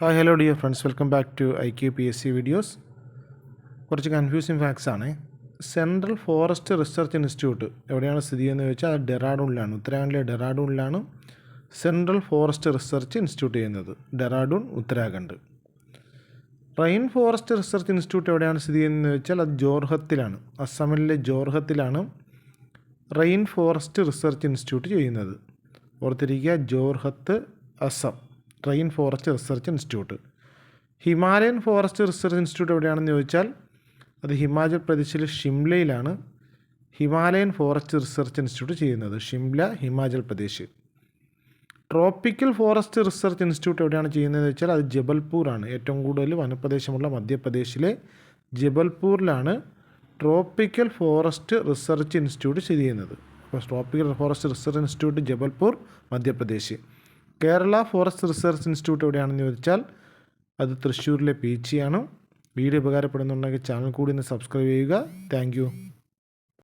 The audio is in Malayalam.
Hi hello dear friends, welcome back to IQPSC videos. കുറച്ച് കൺഫ്യൂസിങ് ഫാക്ട്സ് ആണ്. സെൻട്രൽ ഫോറസ്റ്റ് റിസർച്ച് ഇൻസ്റ്റിറ്റ്യൂട്ട് എവിടെയാണ് സ്ഥിതി ചെയ്യുന്നത് ചോദിച്ചാൽ അത് ഡെറാഡൂണിലാണ്. ഉത്തരാഖണ്ഡിലെ ഡെറാഡൂണിലാണ് സെൻട്രൽ ഫോറസ്റ്റ് റിസർച്ച് ഇൻസ്റ്റിറ്റ്യൂട്ട് ചെയ്യുന്നത്. Dehradun, Uttarakhand. Rainforest research institute എവിടെയാണ് സ്ഥിതി ചെയ്യുന്നത് ചോദിച്ചാൽ അത് ജോർഹത്തിലാണ്. അസമിലെ ജോർഹത്തിലാണ് റെയിൻ ഫോറസ്റ്റ് റിസർച്ച് ഇൻസ്റ്റിറ്റ്യൂട്ട് ചെയ്യുന്നത്. ഓർത്തിരിക്കുക, Jorhat, Assam. Rainforest research institute. Himalayan forest research institute എവിടെയാണെന്ന് ചോദിച്ചാൽ അത് ഹിമാചൽ പ്രദേശിലെ ഷിംലയിലാണ് ഹിമാലയൻ ഫോറസ്റ്റ് റിസർച്ച് ഇൻസ്റ്റിറ്റ്യൂട്ട് ചെയ്യുന്നത്. Shimla, Himachal Pradesh. Tropical forest research institute എവിടെയാണ് ചെയ്യുന്നതെന്ന് വെച്ചാൽ അത് ജബൽപൂറാണ്. ഏറ്റവും കൂടുതൽ വനപ്രദേശമുള്ള മധ്യപ്രദേശിലെ ജബൽപൂരിലാണ് ട്രോപ്പിക്കൽ ഫോറസ്റ്റ് റിസർച്ച് ഇൻസ്റ്റിറ്റ്യൂട്ട് സ്ഥിതി ചെയ്യുന്നത്. അപ്പോൾ tropical forest research institute Jabalpur, Madhya Pradesh. Kerala forest research institute എവിടെയാണെന്ന് ചോദിച്ചാൽ അത് തൃശ്ശൂരിലെ പീച്ചിയാണ്. വീഡിയോ ഉപകാരപ്പെടുന്നുണ്ടെങ്കിൽ ചാനൽ കൂടി ഒന്ന് സബ്സ്ക്രൈബ് ചെയ്യുക. താങ്ക്